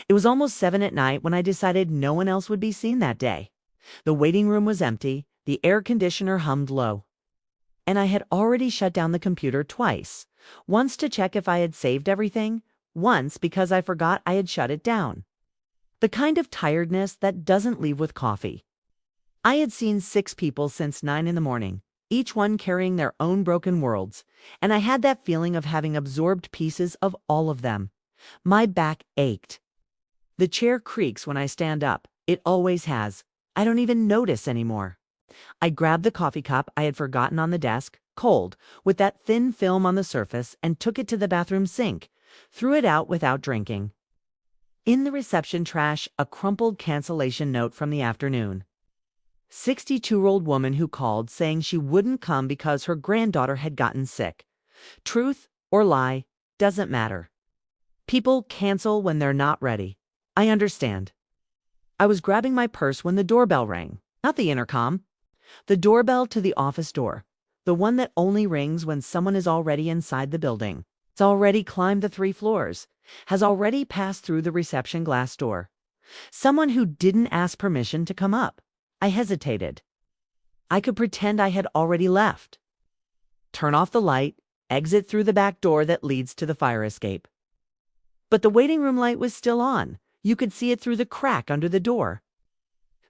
It was almost 7 at night when I decided no one else would be seen that day. The waiting room was empty, the air conditioner hummed low. And I had already shut down the computer twice. Once to check if I had saved everything, once because I forgot I had shut it down. The kind of tiredness that doesn't leave with coffee. I had seen 6 people since 9 in the morning, each one carrying their own broken worlds, and I had that feeling of having absorbed pieces of all of them. My back ached. The chair creaks when I stand up. It always has. I don't even notice anymore. I grabbed the coffee cup I had forgotten on the desk, cold, with that thin film on the surface, and took it to the bathroom sink, threw it out without drinking. In the reception trash, a crumpled cancellation note from the afternoon. 62-year-old woman who called saying she wouldn't come because her granddaughter had gotten sick. Truth or lie, doesn't matter. People cancel when they're not ready. I understand. I was grabbing my purse when the doorbell rang. Not the intercom. The doorbell to the office door. The one that only rings when someone is already inside the building. It's already climbed the 3 floors. Has already passed through the reception glass door. Someone who didn't ask permission to come up. I hesitated. I could pretend I had already left. Turn off the light, exit through the back door that leads to the fire escape. But the waiting room light was still on. You could see it through the crack under the door.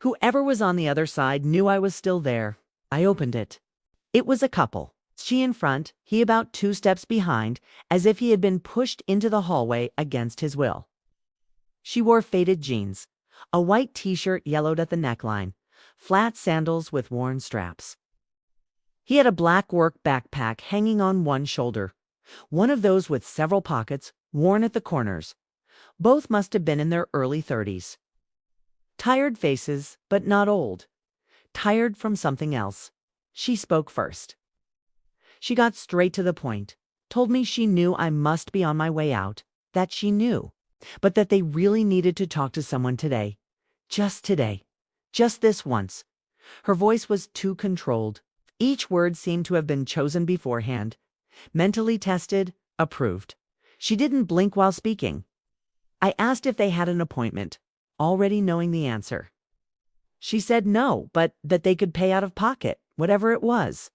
Whoever was on the other side knew I was still there. I opened it. It was a couple. She in front, he about 2 steps behind, as if he had been pushed into the hallway against his will. She wore faded jeans, a white t-shirt yellowed at the neckline, flat sandals with worn straps. He had a black work backpack hanging on one shoulder, one of those with several pockets, worn at the corners. Both must have been in their early 30s. Tired faces, but not old. Tired from something else. She spoke first. She got straight to the point, told me she knew I must be on my way out, that she knew, but that they really needed to talk to someone today. Just today. Just this once. Her voice was too controlled. Each word seemed to have been chosen beforehand. Mentally tested, approved. She didn't blink while speaking. I asked if they had an appointment, already knowing the answer. She said no, but that they could pay out of pocket, whatever it was.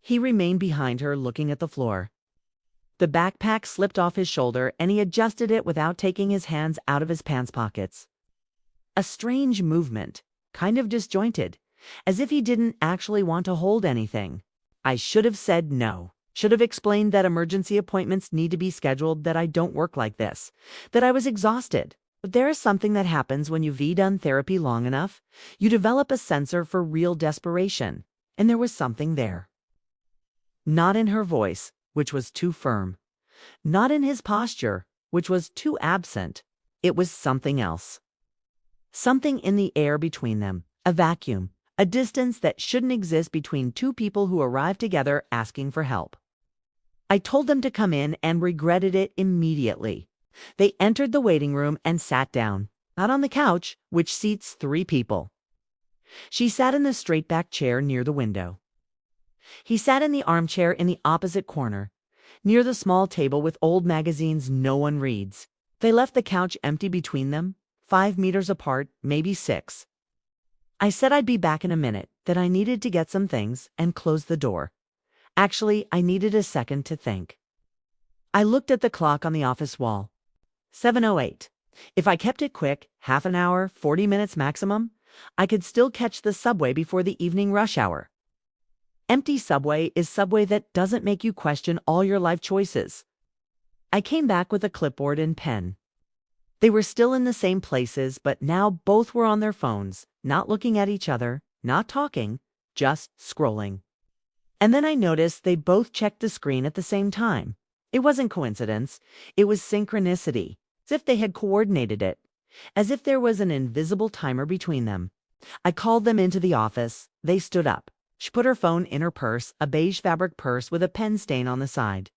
He remained behind her, looking at the floor. The backpack slipped off his shoulder, and he adjusted it without taking his hands out of his pants pockets. A strange movement, kind of disjointed, as if he didn't actually want to hold anything. I should have said no. Should have explained that emergency appointments need to be scheduled, that I don't work like this, that I was exhausted. But there is something that happens when you've done therapy long enough. You develop a sensor for real desperation, and there was something there. Not in her voice, which was too firm. Not in his posture, which was too absent. It was something else. Something in the air between them, a vacuum, a distance that shouldn't exist between 2 people who arrive together asking for help. I told them to come in and regretted it immediately. They entered the waiting room and sat down, not on the couch, which seats 3 people. She sat in the straight-back chair near the window. He sat in the armchair in the opposite corner, near the small table with old magazines no one reads. They left the couch empty between them, 5 meters apart, maybe 6. I said I'd be back in a minute, that I needed to get some things, and closed the door. Actually, I needed a second to think. I looked at the clock on the office wall. 7:08. If I kept it quick, half an hour, 40 minutes maximum, I could still catch the subway before the evening rush hour. Empty subway is subway that doesn't make you question all your life choices. I came back with a clipboard and pen. They were still in the same places, but now both were on their phones, not looking at each other, not talking, just scrolling. And then I noticed they both checked the screen at the same time. It wasn't coincidence, it was synchronicity, as if they had coordinated it, as if there was an invisible timer between them. I called them into the office. They stood up. She put her phone in her purse, a beige fabric purse with a pen stain on the side.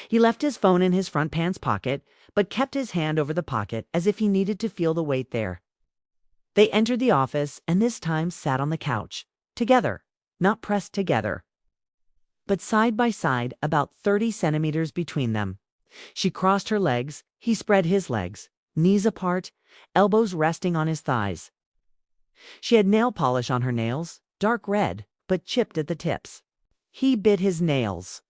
He left his phone in his front pants pocket, but kept his hand over the pocket as if he needed to feel the weight there. They entered the office and this time sat on the couch, together, not pressed together, but side by side, about 30 centimeters between them. She crossed her legs, he spread his legs. knees apart, elbows resting on his thighs. She had nail polish on her nails, dark red, but chipped at the tips. He bit his nails.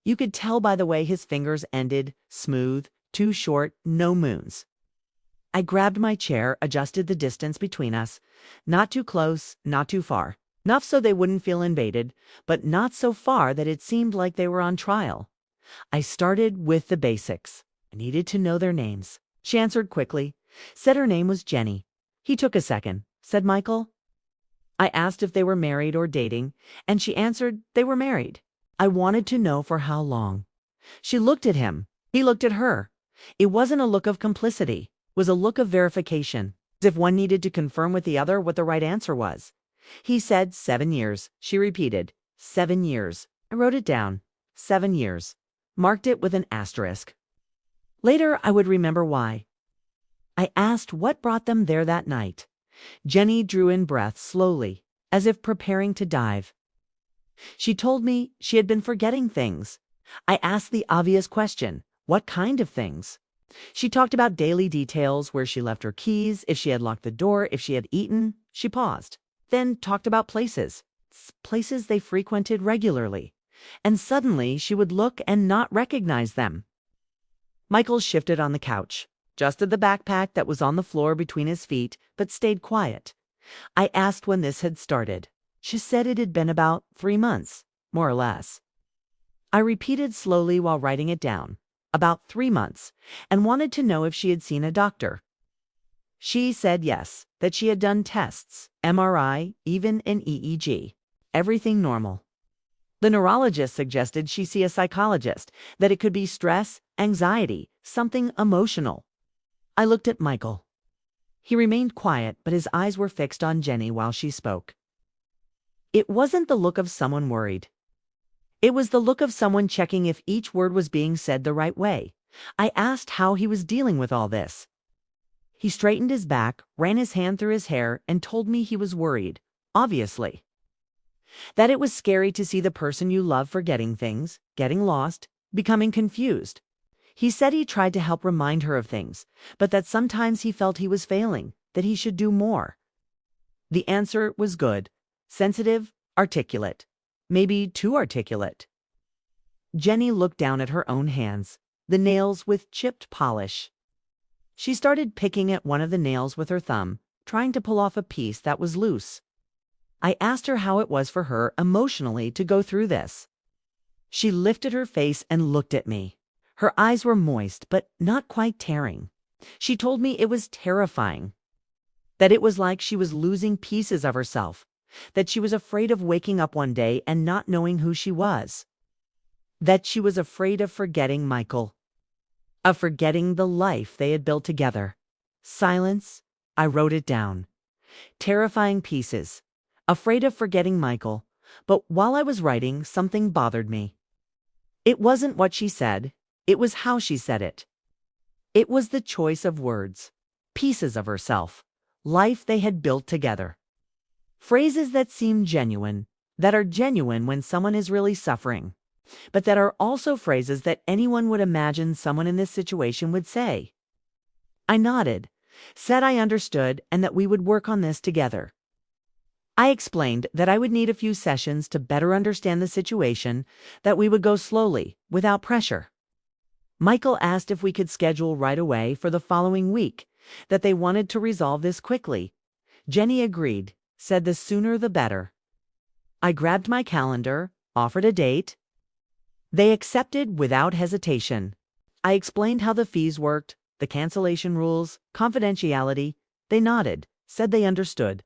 You could tell by the way his fingers ended, smooth, too short, no moons. I grabbed my chair, adjusted the distance between us. Not too close, not too far. Enough so they wouldn't feel invaded, but not so far that it seemed like they were on trial. I started with the basics. I needed to know their names. She answered quickly, said her name was Jenny. He took a second, said Michael. I asked if they were married or dating, and she answered they were married. I wanted to know for how long. She looked at him. He looked at her. It wasn't a look of complicity. It was a look of verification, as if one needed to confirm with the other what the right answer was. He said 7 years. She repeated, 7 years. I wrote it down. 7 years. Marked it with an asterisk. Later, I would remember why. I asked what brought them there that night. Jenny drew in breath slowly, as if preparing to dive. She told me she had been forgetting things. I asked the obvious question, what kind of things? She talked about daily details, where she left her keys, if she had locked the door, if she had eaten. She paused, then talked about places they frequented regularly. And suddenly she would look and not recognize them. Michael shifted on the couch, adjusted the backpack that was on the floor between his feet, but stayed quiet. I asked when this had started. She said it had been about 3 months, more or less. I repeated slowly while writing it down, about 3 months, and wanted to know if she had seen a doctor. She said yes, that she had done tests, MRI, even an EEG. Everything normal. The neurologist suggested she see a psychologist, that it could be stress, anxiety, something emotional. I looked at Michael. He remained quiet, but his eyes were fixed on Jenny while she spoke. It wasn't the look of someone worried. It was the look of someone checking if each word was being said the right way. I asked how he was dealing with all this. He straightened his back, ran his hand through his hair, and told me he was worried, obviously. That it was scary to see the person you love forgetting things, getting lost, becoming confused. He said he tried to help remind her of things, but that sometimes he felt he was failing, that he should do more. The answer was good, sensitive, articulate, maybe too articulate. Jenny looked down at her own hands, the nails with chipped polish. She started picking at one of the nails with her thumb, trying to pull off a piece that was loose. I asked her how it was for her emotionally to go through this. She lifted her face and looked at me. Her eyes were moist, but not quite tearing. She told me it was terrifying. That it was like she was losing pieces of herself. That she was afraid of waking up one day and not knowing who she was. That she was afraid of forgetting Michael. Of forgetting the life they had built together. Silence. I wrote it down. Terrifying pieces. Afraid of forgetting Michael, but while I was writing, something bothered me. It wasn't what she said, it was how she said it. It was the choice of words, pieces of herself, life they had built together. Phrases that seem genuine, that are genuine when someone is really suffering, but that are also phrases that anyone would imagine someone in this situation would say. I nodded, said I understood and that we would work on this together. I explained that I would need a few sessions to better understand the situation, that we would go slowly, without pressure. Michael asked if we could schedule right away for the following week, that they wanted to resolve this quickly. Jenny agreed, said the sooner the better. I grabbed my calendar, offered a date. They accepted without hesitation. I explained how the fees worked, the cancellation rules, confidentiality. They nodded, said they understood.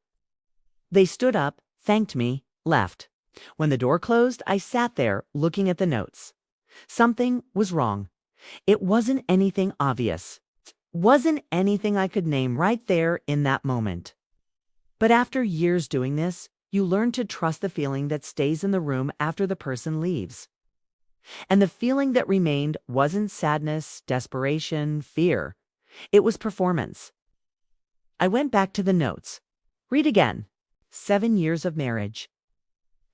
They stood up, thanked me, left. When the door closed, I sat there looking at the notes. Something was wrong. It wasn't anything obvious. Wasn't anything I could name right there in that moment. But after years doing this, you learn to trust the feeling that stays in the room after the person leaves. And the feeling that remained wasn't sadness, desperation, fear. It was performance. I went back to the notes. Read again. 7 years of marriage.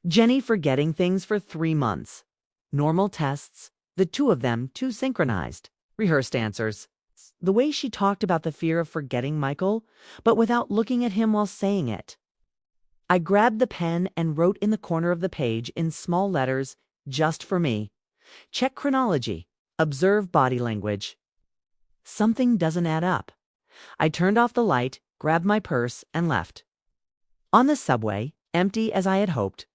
Jenny forgetting things for 3 months. Normal tests, the two of them too synchronized. Rehearsed answers. The way she talked about the fear of forgetting Michael, but without looking at him while saying it. I grabbed the pen and wrote in the corner of the page in small letters, just for me. Check chronology. Observe body language. Something doesn't add up. I turned off the light, grabbed my purse, and left. On the subway, empty as I had hoped,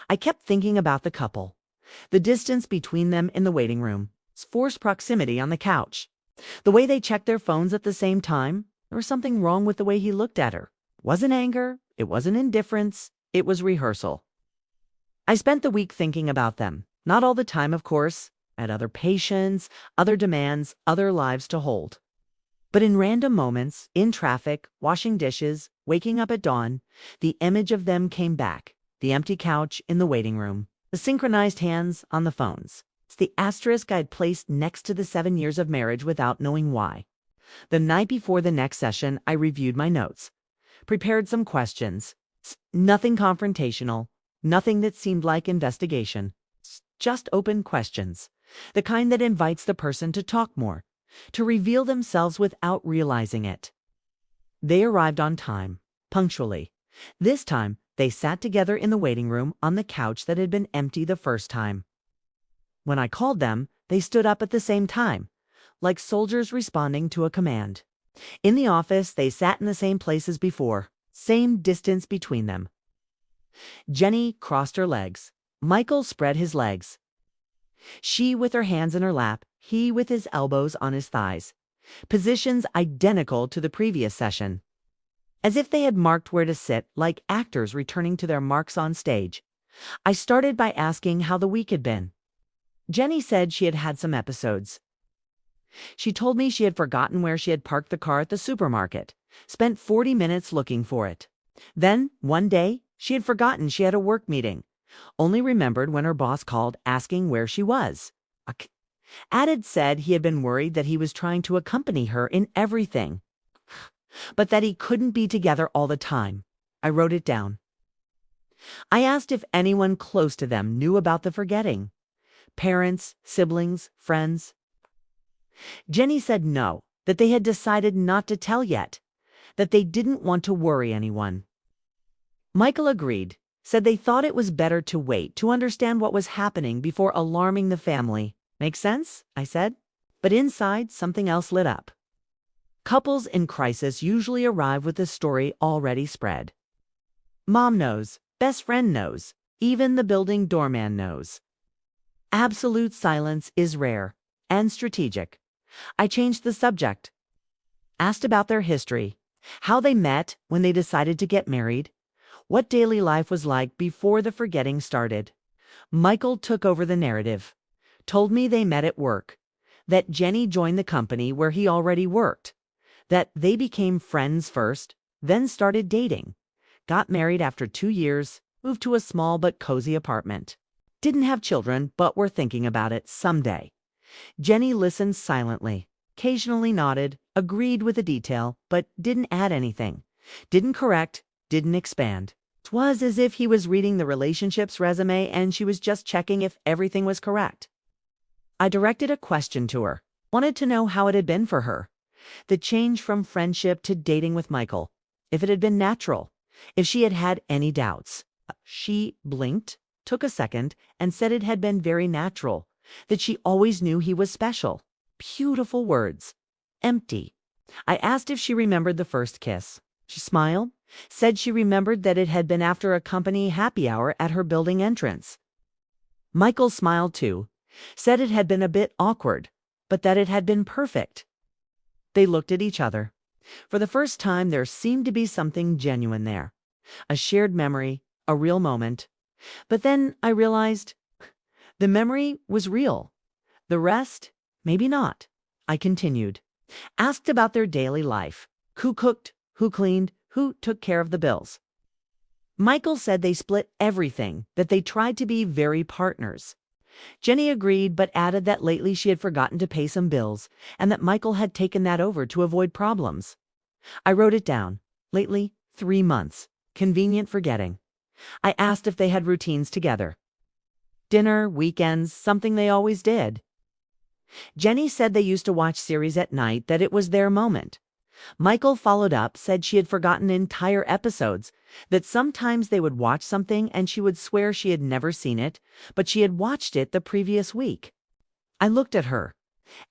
I kept thinking about the couple. The distance between them in the waiting room, forced proximity on the couch. The way they checked their phones at the same time. There was something wrong with the way he looked at her. It wasn't anger, it wasn't indifference, it was rehearsal. I spent the week thinking about them. Not all the time, of course. I had other patients, other demands, other lives to hold. But in random moments, in traffic, washing dishes, waking up at dawn, the image of them came back. The empty couch in the waiting room, the synchronized hands on the phones. It's the asterisk I'd placed next to the 7 years of marriage without knowing why. The night before the next session, I reviewed my notes, prepared some questions. Nothing confrontational, nothing that seemed like investigation. Just open questions, the kind that invites the person to talk more, to reveal themselves without realizing it. They arrived on time, punctually. This time, they sat together in the waiting room on the couch that had been empty the first time. When I called them, they stood up at the same time, like soldiers responding to a command. In the office, they sat in the same place as before, same distance between them. Jenny crossed her legs. Michael spread his legs. She with her hands in her lap, he with his elbows on his thighs. Positions identical to the previous session. As if they had marked where to sit, like actors returning to their marks on stage. I started by asking how the week had been. Jenny said she had had some episodes. She told me she had forgotten where she had parked the car at the supermarket, spent 40 minutes looking for it. Then, one day, she had forgotten she had a work meeting, only remembered when her boss called asking where she was. Added said he had been worried that he was trying to accompany her in everything, but that he couldn't be together all the time. I wrote it down. I asked if anyone close to them knew about the forgetting. Parents, siblings, friends. Jenny said no, that they had decided not to tell yet, that they didn't want to worry anyone. Michael agreed, said they thought it was better to wait to understand what was happening before alarming the family. Make sense? I said. But inside, something else lit up. Couples in crisis usually arrive with the story already spread. Mom knows, best friend knows, even the building doorman knows. Absolute silence is rare and strategic. I changed the subject. Asked about their history, how they met when they decided to get married, what daily life was like before the forgetting started. Michael took over the narrative, told me they met at work, that Jenny joined the company where he already worked, that they became friends first, then started dating, got married after 2 years, moved to a small but cozy apartment. Didn't have children, but were thinking about it someday. Jenny listened silently, occasionally nodded, agreed with a detail, but didn't add anything, didn't correct, didn't expand. It was as if he was reading the relationship's resume and she was just checking if everything was correct. I directed a question to her, wanted to know how it had been for her. The change from friendship to dating with Michael, if it had been natural, if she had had any doubts. She blinked, took a second, and said it had been very natural, that she always knew he was special. Beautiful words. Empty. I asked if she remembered the first kiss. She smiled, said she remembered that it had been after a company happy hour at her building entrance. Michael smiled too, said it had been a bit awkward, but that it had been perfect. They looked at each other. For the first time, there seemed to be something genuine there. A shared memory, a real moment. But then I realized the memory was real. The rest, maybe not. I continued. Asked about their daily life. Who cooked, who cleaned, who took care of the bills. Michael said they split everything, that they tried to be very partners. Jenny agreed, but added that lately she had forgotten to pay some bills, and that Michael had taken that over to avoid problems. I wrote it down. Lately, 3 months. Convenient forgetting. I asked if they had routines together. Dinner, weekends, something they always did. Jenny said they used to watch series at night, that it was their moment. Michael followed up, said she had forgotten entire episodes, that sometimes they would watch something and she would swear she had never seen it, but she had watched it the previous week. I looked at her,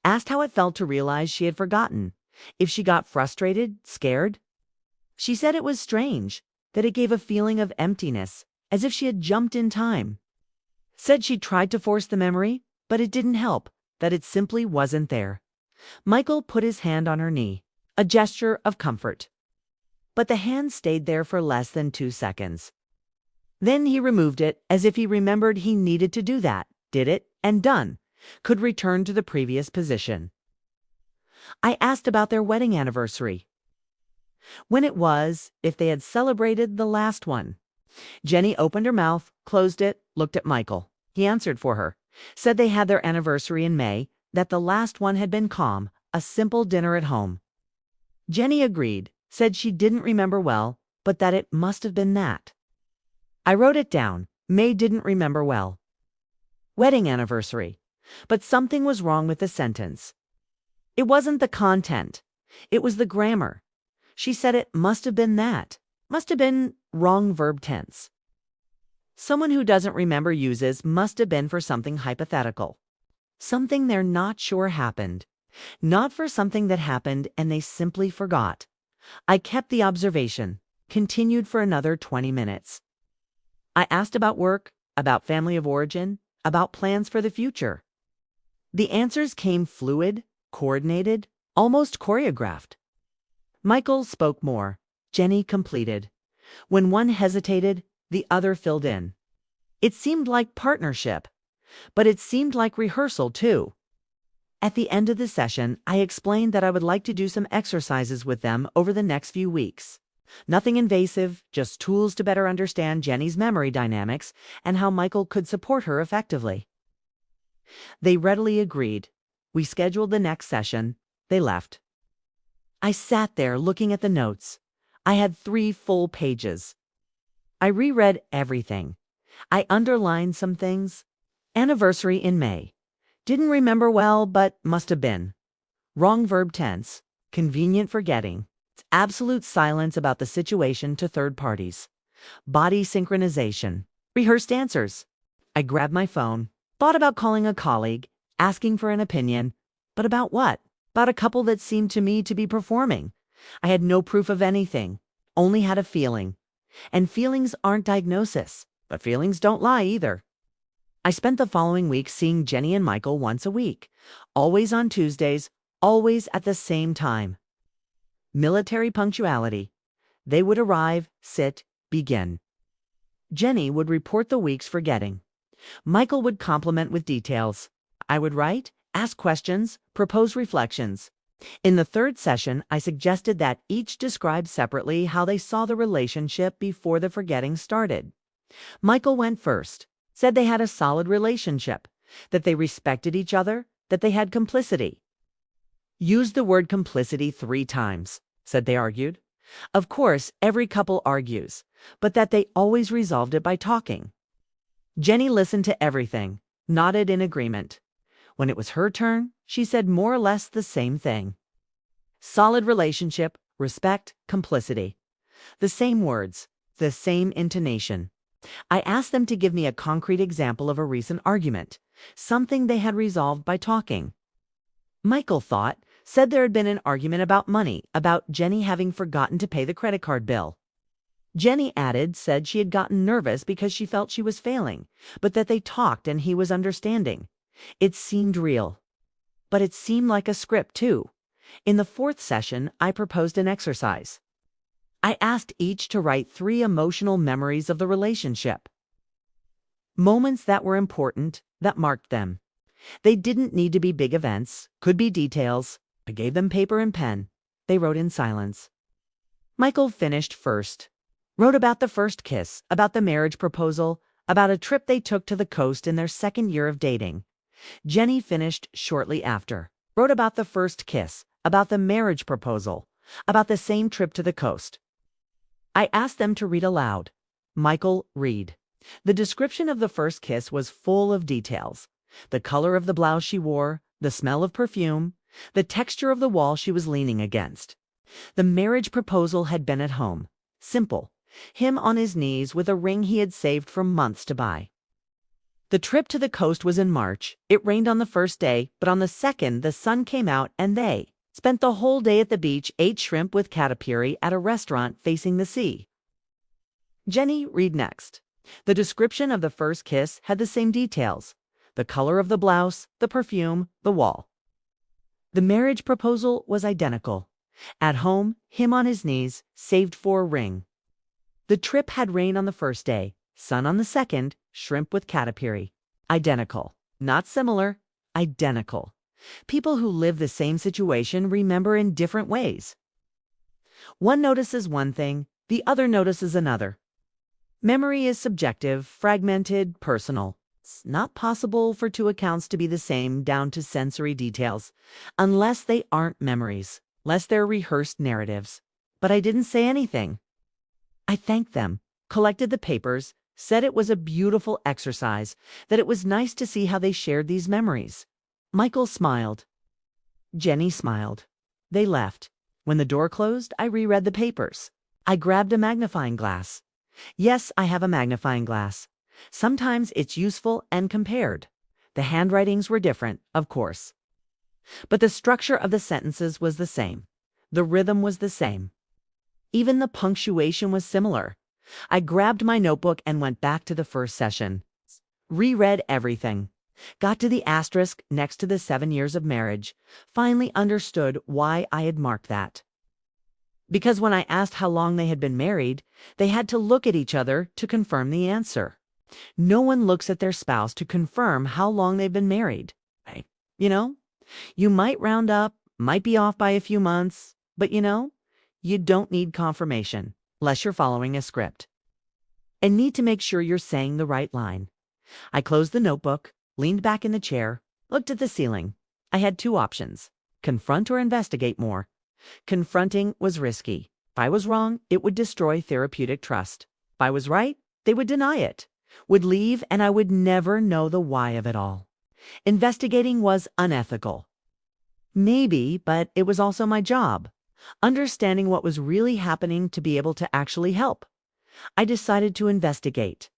asked how it felt to realize she had forgotten, if she got frustrated, scared. She said it was strange, that it gave a feeling of emptiness, as if she had jumped in time. Said she tried to force the memory, but it didn't help, that it simply wasn't there. Michael put his hand on her knee, a gesture of comfort. But the hand stayed there for less than 2 seconds. Then he removed it, as if he remembered he needed to do that, did it, and done, could return to the previous position. I asked about their wedding anniversary. When it was, if they had celebrated the last one. Jenny opened her mouth, closed it, looked at Michael. He answered for her, said they had their anniversary in May, that the last one had been calm, a simple dinner at home. Jenny agreed, said she didn't remember well, but that it must have been that. I wrote it down. May didn't remember well. Wedding anniversary. But something was wrong with the sentence. It wasn't the content. It was the grammar. She said it must have been that. Must have been wrong verb tense. Someone who doesn't remember uses must have been for something hypothetical. Something they're not sure happened. Not for something that happened and they simply forgot. I kept the observation, continued for another 20 minutes. I asked about work, about family of origin, about plans for the future. The answers came fluid, coordinated, almost choreographed. Michael spoke more. Jenny completed. When one hesitated, the other filled in. It seemed like partnership, but it seemed like rehearsal too. At the end of the session, I explained that I would like to do some exercises with them over the next few weeks. Nothing invasive, just tools to better understand Jenny's memory dynamics and how Michael could support her effectively. They readily agreed. We scheduled the next session. They left. I sat there looking at the notes. I had 3 full pages. I reread everything. I underlined some things. Anniversary in May. Didn't remember well, but must have been. Wrong verb tense. Convenient forgetting. Absolute silence about the situation to third parties. Body synchronization. Rehearsed answers. I grabbed my phone. Thought about calling a colleague, asking for an opinion. But about what? About a couple that seemed to me to be performing. I had no proof of anything. Only had a feeling. And feelings aren't diagnosis, but feelings don't lie either. I spent the following week seeing Jenny and Michael once a week, always on Tuesdays, always at the same time. Military punctuality. They would arrive, sit, begin. Jenny would report the week's forgetting. Michael would compliment with details. I would write, ask questions, propose reflections. In the 3rd session, I suggested that each describe separately how they saw the relationship before the forgetting started. Michael went first, said they had a solid relationship, that they respected each other, that they had complicity. Used the word complicity 3 times, said they argued. Of course, every couple argues, but that they always resolved it by talking. Jenny listened to everything, nodded in agreement. When it was her turn, she said more or less the same thing. Solid relationship, respect, complicity. The same words, the same intonation. I asked them to give me a concrete example of a recent argument, something they had resolved by talking. Michael said there had been an argument about money, about Jenny having forgotten to pay the credit card bill. Jenny said she had gotten nervous because she felt she was failing, but that they talked and he was understanding. It seemed real. But it seemed like a script, too. In the 4th session, I proposed an exercise. I asked each to write 3 emotional memories of the relationship. Moments that were important, that marked them. They didn't need to be big events, could be details. I gave them paper and pen. They wrote in silence. Michael finished first. Wrote about the first kiss, about the marriage proposal, about a trip they took to the coast in their 2nd year of dating. Jenny finished shortly after. Wrote about the first kiss, about the marriage proposal, about the same trip to the coast. I asked them to read aloud. Michael, read. The description of the first kiss was full of details. The color of the blouse she wore, the smell of perfume, the texture of the wall she was leaning against. The marriage proposal had been at home. Simple. Him on his knees with a ring he had saved for months to buy. The trip to the coast was in March. It rained on the first day, but on the second the sun came out and they spent the whole day at the beach, ate shrimp with catapiry at a restaurant facing the sea. Jenny, read next. The description of the first kiss had the same details. The color of the blouse, the perfume, the wall. The marriage proposal was identical. At home, him on his knees, saved for a ring. The trip had rain on the first day, sun on the second, shrimp with catapiry. Identical. Not similar. Identical. People who live the same situation remember in different ways. One notices one thing, the other notices another. Memory is subjective, fragmented, personal. It's not possible for two accounts to be the same down to sensory details, unless they aren't memories, unless they're rehearsed narratives. But I didn't say anything. I thanked them, collected the papers, said it was a beautiful exercise, that it was nice to see how they shared these memories. Michael smiled. Jenny smiled. They left. When the door closed, I reread the papers. I grabbed a magnifying glass. Yes, I have a magnifying glass. Sometimes it's useful and compared. The handwritings were different, of course. But the structure of the sentences was the same. The rhythm was the same. Even the punctuation was similar. I grabbed my notebook and went back to the first session. Reread everything. Got to the asterisk next to the 7 years of marriage. Finally understood why I had marked that. Because when I asked how long they had been married, they had to look at each other to confirm the answer. No one looks at their spouse to confirm how long they've been married. Right? You might round up, might be off by a few months, but you don't need confirmation, unless you're following a script. And need to make sure you're saying the right line. I closed the notebook, leaned back in the chair, looked at the ceiling. I had two options: confront or investigate more. Confronting was risky. If I was wrong, it would destroy therapeutic trust. If I was right, they would deny it, would leave, and I would never know the why of it all. Investigating was unethical. Maybe, but it was also my job. Understanding what was really happening to be able to actually help. I decided to investigate.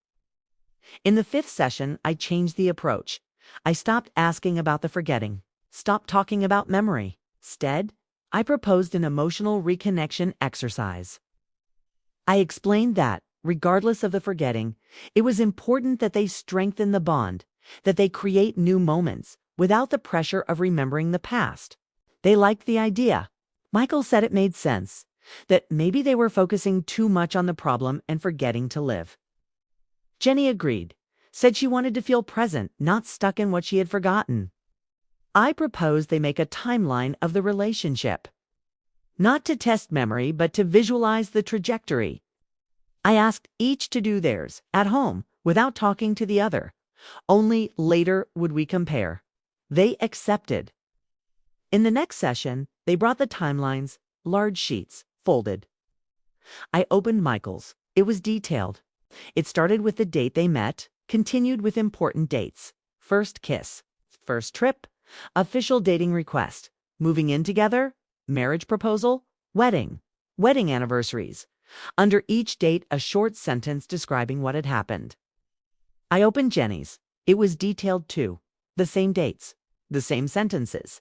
In the 5th session, I changed the approach. I stopped asking about the forgetting, stopped talking about memory. Instead, I proposed an emotional reconnection exercise. I explained that, regardless of the forgetting, it was important that they strengthen the bond, that they create new moments, without the pressure of remembering the past. They liked the idea. Michael said it made sense, that maybe they were focusing too much on the problem and forgetting to live. Jenny agreed, said she wanted to feel present, not stuck in what she had forgotten. I proposed they make a timeline of the relationship. Not to test memory, but to visualize the trajectory. I asked each to do theirs, at home, without talking to the other. Only later would we compare. They accepted. In the next session, they brought the timelines, large sheets, folded. I opened Michael's. It was detailed. It started with the date they met, continued with important dates. First kiss, first trip, official dating request, moving in together, marriage proposal, wedding anniversaries. Under each date, a short sentence describing what had happened. I opened Jenny's. It was detailed too. The same dates, the same sentences.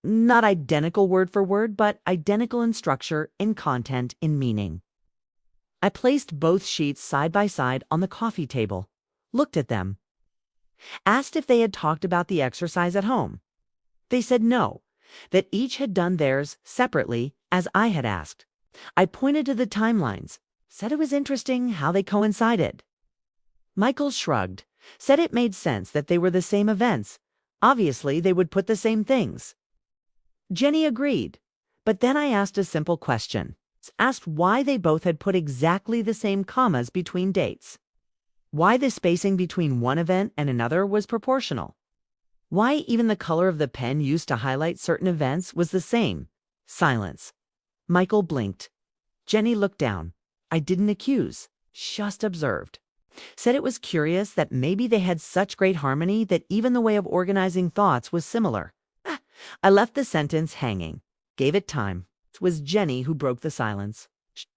Not identical word for word, but identical in structure, in content, in meaning. I placed both sheets side by side on the coffee table, looked at them, asked if they had talked about the exercise at home. They said no, that each had done theirs separately, as I had asked. I pointed to the timelines, said it was interesting how they coincided. Michael shrugged, said it made sense that they were the same events. Obviously, they would put the same things. Jenny agreed, but then I asked a simple question. Asked why they both had put exactly the same commas between dates. Why the spacing between one event and another was proportional. Why even the color of the pen used to highlight certain events was the same. Silence. Michael blinked. Jenny looked down. I didn't accuse, just observed. Said it was curious that maybe they had such great harmony that even the way of organizing thoughts was similar. I left the sentence hanging, gave it time. It was Jenny who broke the silence.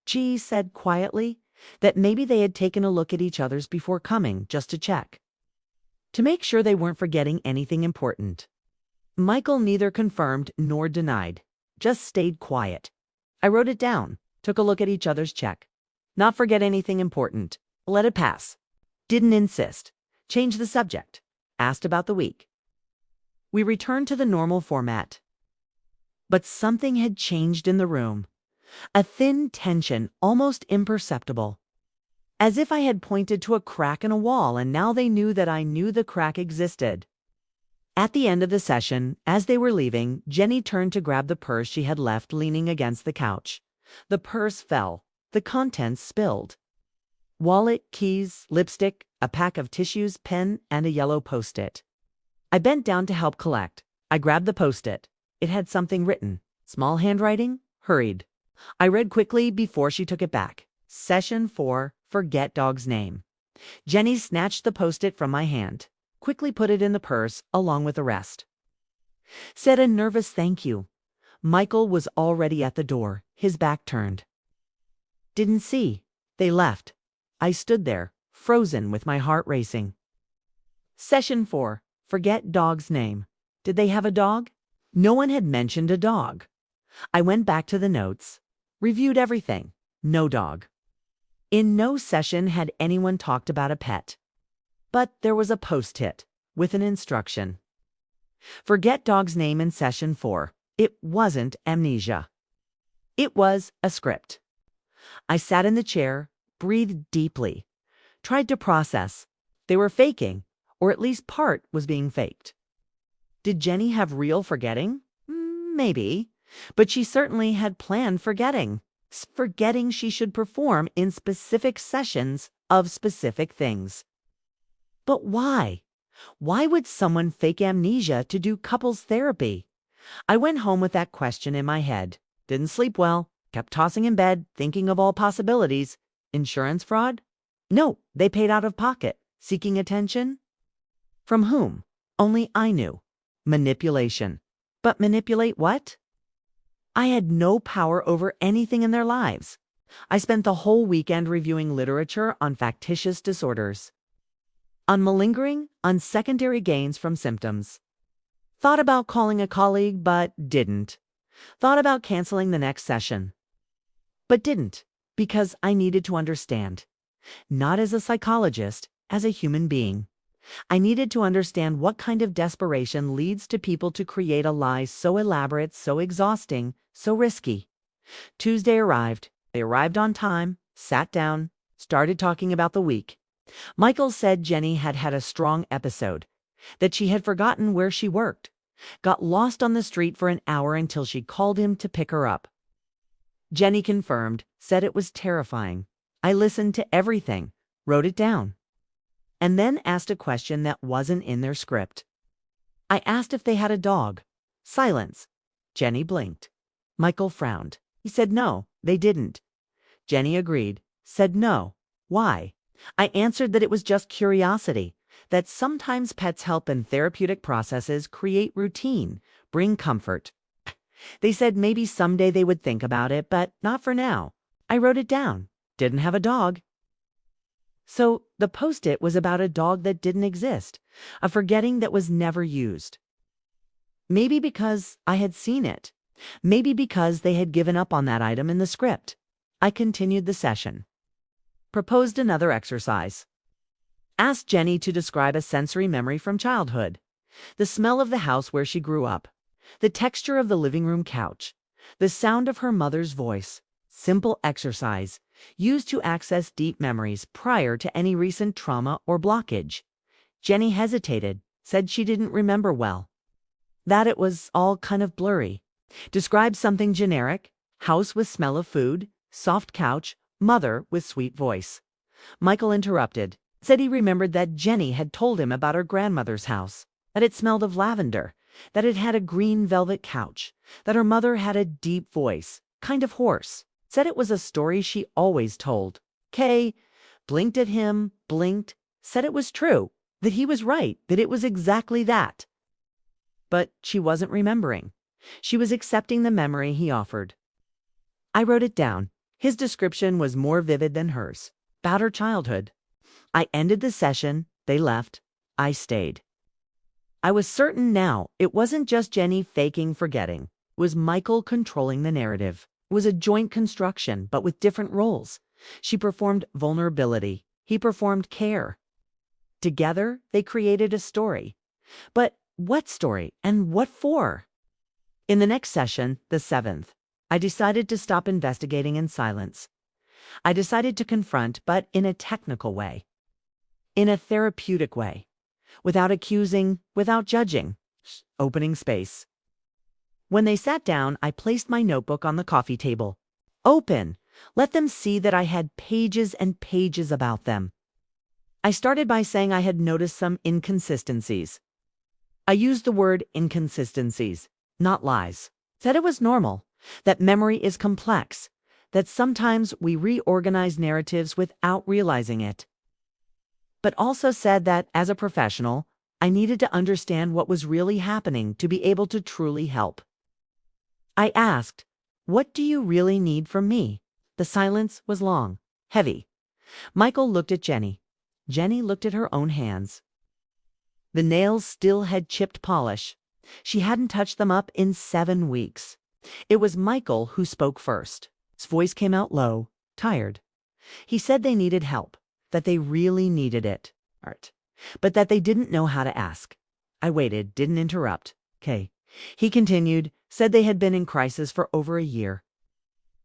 She said quietly that maybe they had taken a look at each other's before coming, just to check, to make sure they weren't forgetting anything important. Michael neither confirmed nor denied, just stayed quiet. I wrote it down, took a look at each other's check. Not forget anything important. Let it pass. Didn't insist. Changed the subject. Asked about the week. We returned to the normal format. But something had changed in the room. A thin tension, almost imperceptible. As if I had pointed to a crack in a wall and now they knew that I knew the crack existed. At the end of the session, as they were leaving, Jenny turned to grab the purse she had left leaning against the couch. The purse fell. The contents spilled. Wallet, keys, lipstick, a pack of tissues, pen, and a yellow Post-it. I bent down to help collect. I grabbed the Post-it. It had something written. Small handwriting. Hurried. I read quickly before she took it back. Session 4, forget dog's name. Jenny snatched the Post-it from my hand, quickly put it in the purse along with the rest. Said a nervous thank you. Michael was already at the door, his back turned. Didn't see. They left. I stood there, frozen with my heart racing. Session 4, forget dog's name. Did they have a dog? No one had mentioned a dog. I went back to the notes, reviewed everything. No dog. In no session had anyone talked about a pet. But there was a Post-it with an instruction. Forget dog's name in session 4. It wasn't amnesia. It was a script. I sat in the chair, breathed deeply, tried to process. They were faking, or at least part was being faked. Did Jenny have real forgetting? Maybe, but she certainly had planned forgetting. Forgetting she should perform in specific sessions of specific things. But why? Why would someone fake amnesia to do couples therapy? I went home with that question in my head. Didn't sleep well, kept tossing in bed, thinking of all possibilities. Insurance fraud? No, they paid out of pocket. Seeking attention? From whom? Only I knew. Manipulation. But manipulate what? I had no power over anything in their lives. I spent the whole weekend reviewing literature on factitious disorders, on malingering, on secondary gains from symptoms. Thought about calling a colleague, but didn't. Thought about canceling the next session, but didn't, because I needed to understand. Not as a psychologist, as a human being. I needed to understand what kind of desperation leads to people to create a lie so elaborate, so exhausting, so risky. Tuesday arrived. They arrived on time, sat down, started talking about the week. Michael said Jenny had had a strong episode, that she had forgotten where she worked, got lost on the street for an hour until she called him to pick her up. Jenny confirmed, said it was terrifying. I listened to everything, wrote it down, and then asked a question that wasn't in their script. I asked if they had a dog. Silence. Jenny blinked. Michael frowned. He said no, they didn't. Jenny agreed, said no. Why? I answered that it was just curiosity, that sometimes pets help in therapeutic processes, create routine, bring comfort. They said maybe someday they would think about it, but not for now. I wrote it down. Didn't have a dog. So the Post-it was about a dog that didn't exist, a forgetting that was never used. Maybe because I had seen it. Maybe because they had given up on that item in the script. I continued the session. Proposed another exercise. Asked Jenny to describe a sensory memory from childhood. The smell of the house where she grew up. The texture of the living room couch. The sound of her mother's voice. Simple exercise, used to access deep memories prior to any recent trauma or blockage. Jenny hesitated, said she didn't remember well. That it was all kind of blurry. Described something generic, house with smell of food, soft couch, mother with sweet voice. Michael interrupted, said he remembered that Jenny had told him about her grandmother's house, that it smelled of lavender, that it had a green velvet couch, that her mother had a deep voice, kind of hoarse. Said it was a story she always told. Kay blinked at him, blinked, said it was true, that he was right, that it was exactly that. but she wasn't remembering. She was accepting the memory he offered. I wrote it down. His description was more vivid than hers, about her childhood. I ended the session, they left, I stayed. I was certain now it wasn't just Jenny faking forgetting. It was Michael controlling the narrative. It was a joint construction, but with different roles. She performed vulnerability. He performed care. Together, they created a story. But what story, and what for? In the next session, the 7th, I decided to stop investigating in silence. I decided to confront, but in a technical way. In a therapeutic way. Without accusing, without judging. Opening space. When they sat down, I placed my notebook on the coffee table. Open. Let them see that I had pages and pages about them. I started by saying I had noticed some inconsistencies. I used the word inconsistencies, not lies. Said it was normal, that memory is complex, that sometimes we reorganize narratives without realizing it. But also said that, as a professional, I needed to understand what was really happening to be able to truly help. I asked, "What do you really need from me?" The silence was long, heavy. Michael looked at Jenny. Jenny looked at her own hands. The nails still had chipped polish. She hadn't touched them up in 7 weeks. It was Michael who spoke first. His voice came out low, tired. He said they needed help, that they really needed it, but that they didn't know how to ask. I waited, didn't interrupt. Okay. He continued, said they had been in crisis for over a year.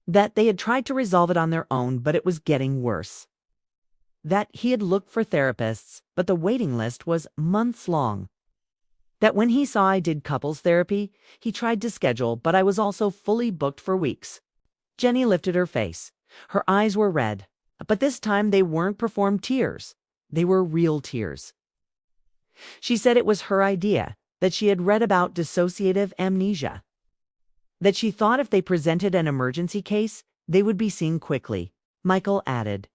That they had tried to resolve it on their own, but it was getting worse. That he had looked for therapists, but the waiting list was months long. That when he saw I did couples therapy, he tried to schedule, but I was also fully booked for weeks. Jenny lifted her face. Her eyes were red, but this time they weren't performed tears. They were real tears. She said it was her idea, that she had read about dissociative amnesia. That she thought if they presented an emergency case, they would be seen quickly. Michael added.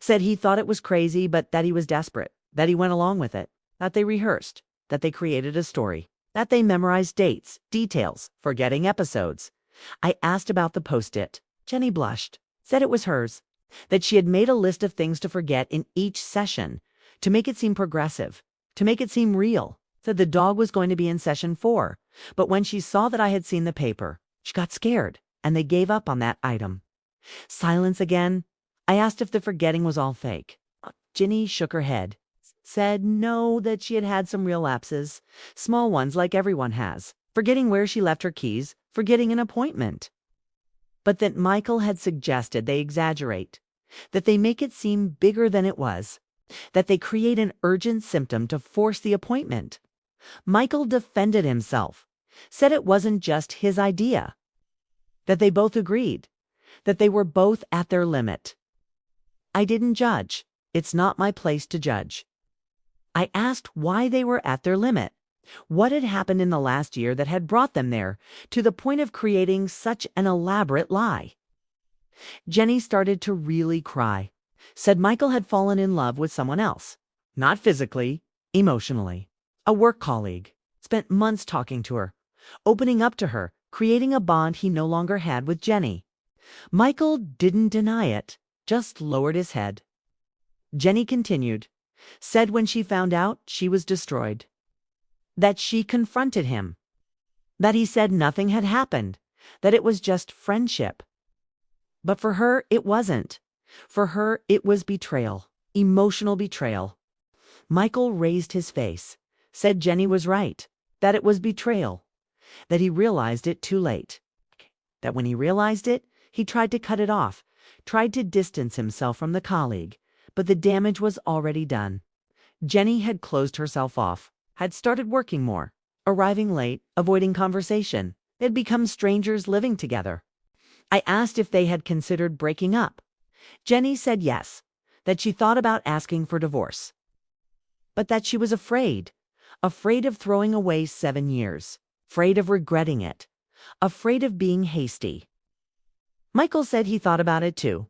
Said he thought it was crazy, but that he was desperate, that he went along with it, that they rehearsed, that they created a story, that they memorized dates, details, forgetting episodes. I asked about the post-it. Jenny blushed, said it was hers, that she had made a list of things to forget in each session, to make it seem progressive, to make it seem real. Said the dog was going to be in session 4, but when she saw that I had seen the paper, she got scared, and they gave up on that item. Silence again. I asked if the forgetting was all fake. Ginny shook her head, said no, that she had had some real lapses, small ones like everyone has, forgetting where she left her keys, forgetting an appointment. But that Michael had suggested they exaggerate, that they make it seem bigger than it was, that they create an urgent symptom to force the appointment. Michael defended himself, said it wasn't just his idea, that they both agreed, that they were both at their limit. I didn't judge. It's not my place to judge. I asked why they were at their limit. What had happened in the last year that had brought them there, to the point of creating such an elaborate lie? Jenny started to really cry. Said Michael had fallen in love with someone else. Not physically, emotionally. A work colleague. Spent months talking to her, opening up to her, creating a bond he no longer had with Jenny. Michael didn't deny it, just lowered his head. Jenny continued. Said when she found out, she was destroyed. That she confronted him. That he said nothing had happened, that it was just friendship. But for her, it wasn't. For her, it was betrayal, emotional betrayal. Michael raised his face, said Jenny was right, that it was betrayal, that he realized it too late. That when he realized it, he tried to cut it off, tried to distance himself from the colleague, but the damage was already done. Jenny had closed herself off, had started working more, arriving late, avoiding conversation. They had become strangers living together. I asked if they had considered breaking up. Jenny said yes, that she thought about asking for divorce, but that she was afraid of throwing away 7 years, afraid of regretting it, afraid of being hasty. Michael said he thought about it too,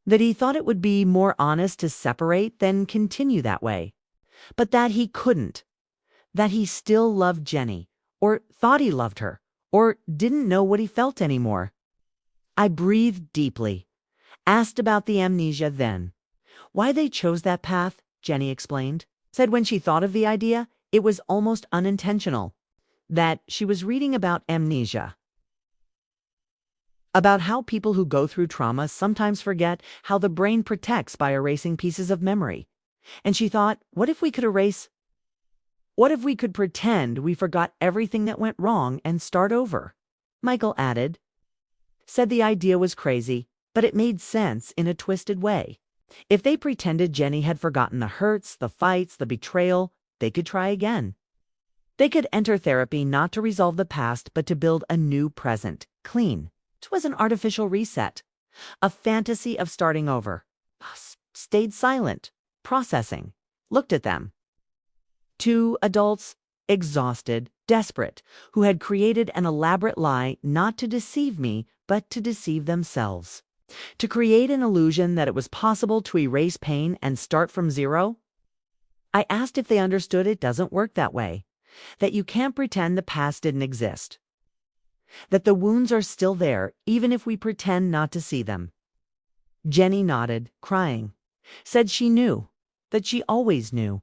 that he thought it would be more honest to separate than continue that way, but that he couldn't, that he still loved Jenny, or thought he loved her, or didn't know what he felt anymore. I breathed deeply, asked about the amnesia then. Why they chose that path, Jenny explained. Said when she thought of the idea, it was almost unintentional. That she was reading about amnesia. About how people who go through trauma sometimes forget how the brain protects by erasing pieces of memory. And she thought, what if we could pretend we forgot everything that went wrong and start over? Michael added. Said the idea was crazy, but it made sense in a twisted way. If they pretended Jenny had forgotten the hurts, the fights, the betrayal, they could try again. They could enter therapy not to resolve the past, but to build a new present, clean. It was an artificial reset, a fantasy of starting over. Stayed silent, processing, looked at them. Two adults, exhausted, desperate, who had created an elaborate lie not to deceive me, but to deceive themselves. To create an illusion that it was possible to erase pain and start from zero. I asked if they understood it doesn't work that way, that you can't pretend the past didn't exist, that the wounds are still there even if we pretend not to see them. Jenny nodded, crying, said she knew, that she always knew,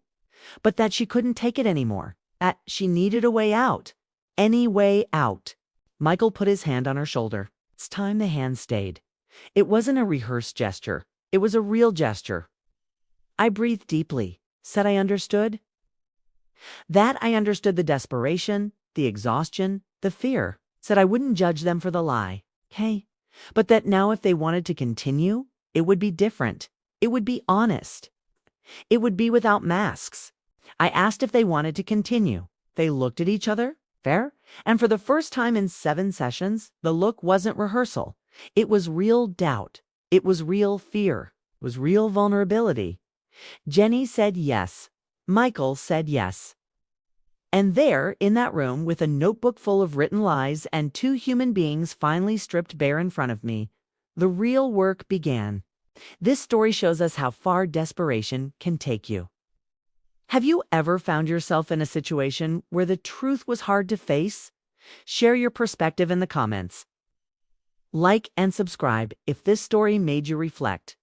but that she couldn't take it anymore, that she needed a way out, any way out. Michael put his hand on her shoulder. It's time the hand stayed. It wasn't a rehearsed gesture. It was a real gesture. I breathed deeply, said I understood. That I understood the desperation, the exhaustion, the fear. Said I wouldn't judge them for the lie. Okay? But that now if they wanted to continue, it would be different. It would be honest. It would be without masks. I asked if they wanted to continue. They looked at each other. Fair? And for the first time in 7 sessions, the look wasn't rehearsal. It was real doubt. It was real fear. It was real vulnerability. Jenny said yes. Michael said yes. And there, in that room, with a notebook full of written lies and 2 human beings finally stripped bare in front of me, the real work began. This story shows us how far desperation can take you. Have you ever found yourself in a situation where the truth was hard to face? Share your perspective in the comments. Like and subscribe if this story made you reflect.